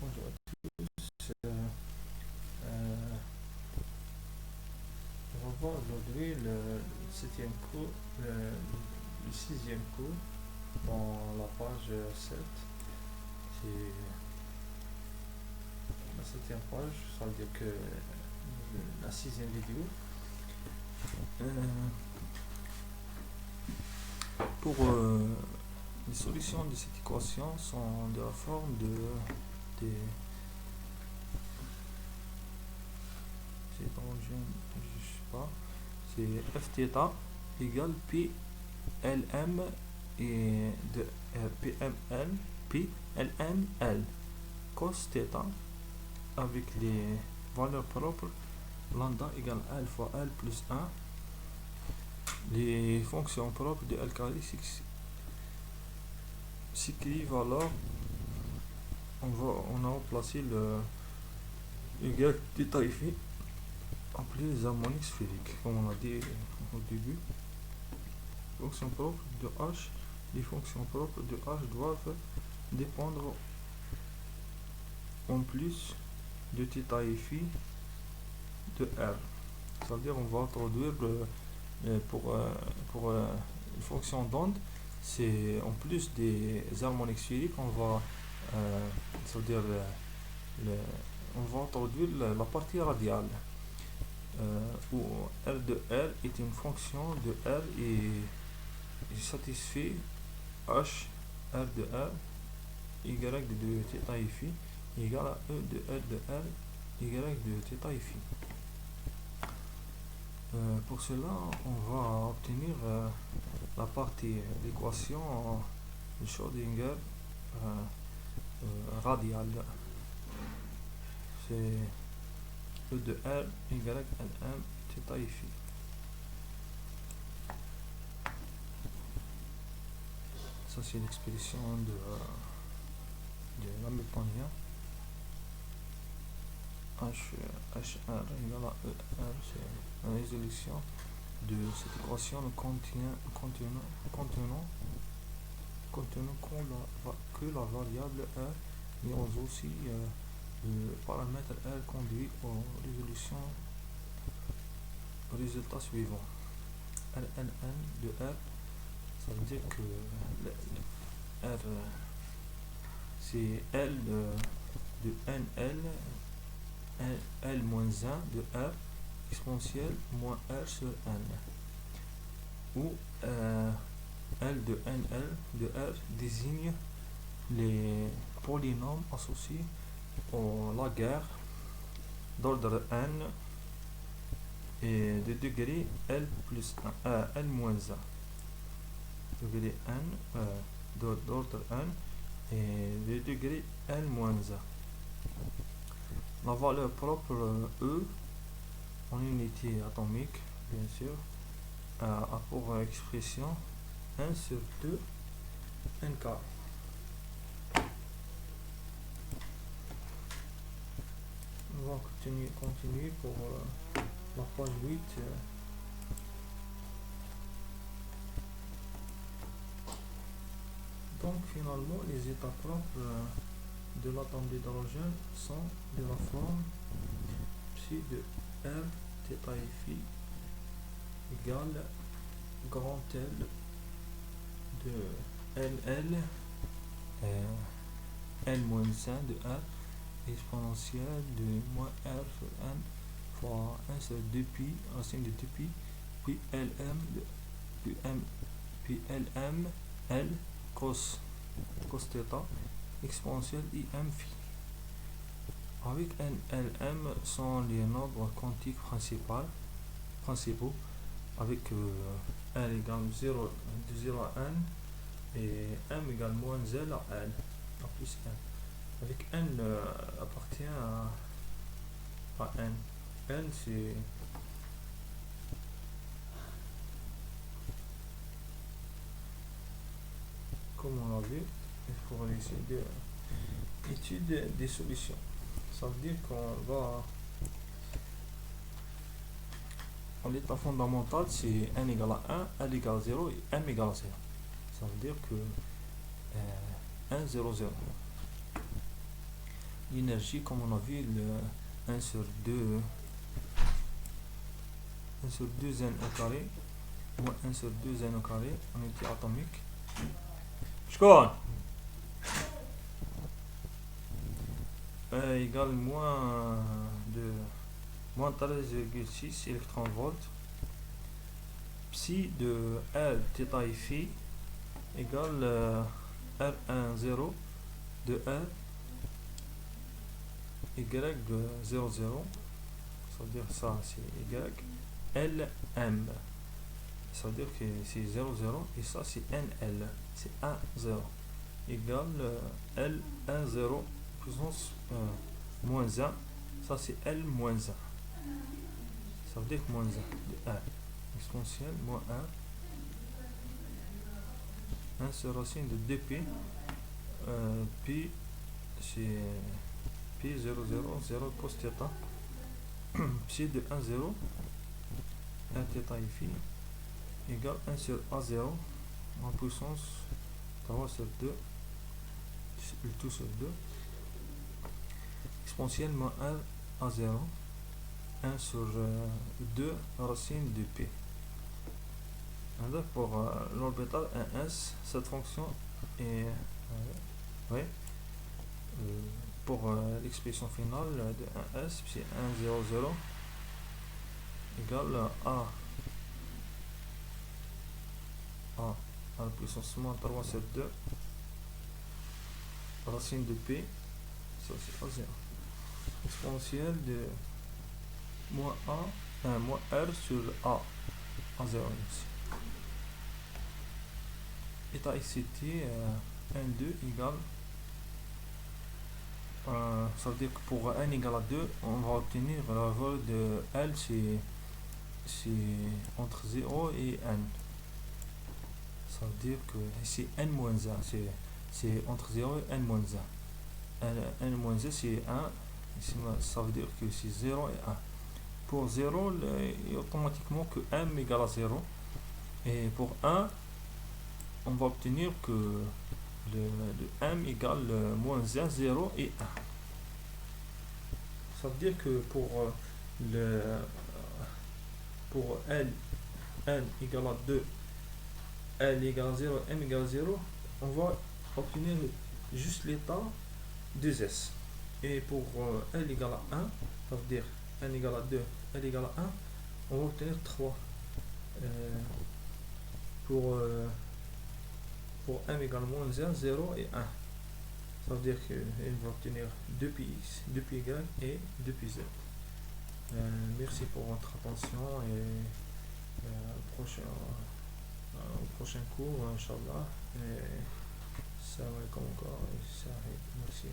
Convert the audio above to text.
Bonjour à tous. Euh, on va voir aujourd'hui le septième cours, le sixième cours dans la page 7. C'est la septième page, ça veut dire que la sixième vidéo. Pour les solutions de cette équation sont de la forme des c'est dans je sais pas, c'est f theta égale pi lm et de pml pi lm l cos theta avec les valeurs propres lambda égale l fois l plus 1, les fonctions propres de l carré s'écrivent alors on a remplacé le y détaillé appelé les harmoniques sphériques comme on a dit au début. Fonctions propres de h, les fonctions propres de h doivent dépendre en plus de θ et phi de r. Ça veut dire on va introduire pour une fonction d'onde, c'est en plus des harmoniques sphériques, on va ça veut dire on va introduire la partie radiale où r de r est une fonction de r et satisfait h r de r y de θ et phi égale à e de r de r y de θ et phi. Pour cela, on va obtenir la partie l'équation de Schrödinger radiale. C'est E de R, Y, Lm, θ et phi. Ça, c'est l'expression de l'hamiltonien. HR égale à ER, c'est la résolution de cette équation contenant que la variable R, mais aussi le paramètre R conduit aux résolutions au résultat suivant. Ln de R, ça veut dire que R c'est L de NL L moins 1 de R exponentielle moins R sur N, où L de NL de R désigne les polynômes associés au Laguerre d'ordre N et de degré L plus 1, L moins 1, degré N d'ordre N et de degré L moins 1. La valeur propre E en unité atomique, bien sûr, a pour expression 1 sur 2 n carré. On va continuer pour la page 8. Donc finalement, les états propres de l'atome d'hydrogène sont de la forme psi de R, θ et phi égale grand L de LL L moins 1 de R exponentielle de moins R sur N fois 1 sur 2 pi racine de 2 pi puis LM puis LM L cos θ exponentielle IM phi. Avec N, LM sont les nombres quantiques principaux avec N égale 0 de 0 à N et M égale moins L à N à plus N. Avec N appartient à N. N c'est comme on l'a vu pour l'étude des solutions. Ça veut dire qu'on va en l'état fondamental, c'est n égale à 1, l égale à 0 et m égale à 0. Ça veut dire que 1, 0, 0. l'énergie, comme on a vu, le 1 sur 2 zen au carré moins 1 sur 2 zen au carré en unité atomique. شكون égale moins 13,6 électronvolts. Psi de R θ et phi égale R10 de R Y00, ça veut dire ça c'est Y LM, ça veut dire que c'est 00 et ça c'est NL, c'est 1 0 égale L10 puissance moins 1, ça c'est L moins 1, ça veut dire que moins 1 de 1 exponentielle moins 1 sur racine de 2pi pi c'est pi 0 0 0 cos θ psi de 1 0 1 θ et phi égale 1 sur A0 en puissance 3 sur 2 le tout sur 2 exponentielle moins 1 A0 1 sur 2 racine de pi. Donc pour l'orbital 1s, cette fonction est pour l'expression finale de 1s, c'est 1 0 0 égale a à la puissance moins 3 sur 2 racine de pi, ça c'est A0 exponentielle de moins R sur A0 ici. État excité 1 2 égale ça veut dire que pour n égale à 2 on va obtenir la valeur de L c'est entre 0 et n, ça veut dire que c'est n moins 1, c'est entre 0 et n moins 1, n moins 1 c'est 1 ici, ça veut dire que c'est 0 et 1. Pour 0 il automatiquement que m égale à 0 et pour 1 on va obtenir que le m égale moins 1, 0 et 1. Ça veut dire que pour L, n égale à 2, L égale à 0, m égale à 0, on va obtenir juste l'état 2s. Et pour L égale à 1, ça veut dire n égale à 2, L égale à 1, on va obtenir 3. Pour m égale à moins 1, 0 et 1. Ça veut dire qu'il va obtenir 2pi x, 2pi y et 2pi z. Merci pour votre attention et au prochain cours, Inch'Allah. Salam alaikum encore. Merci.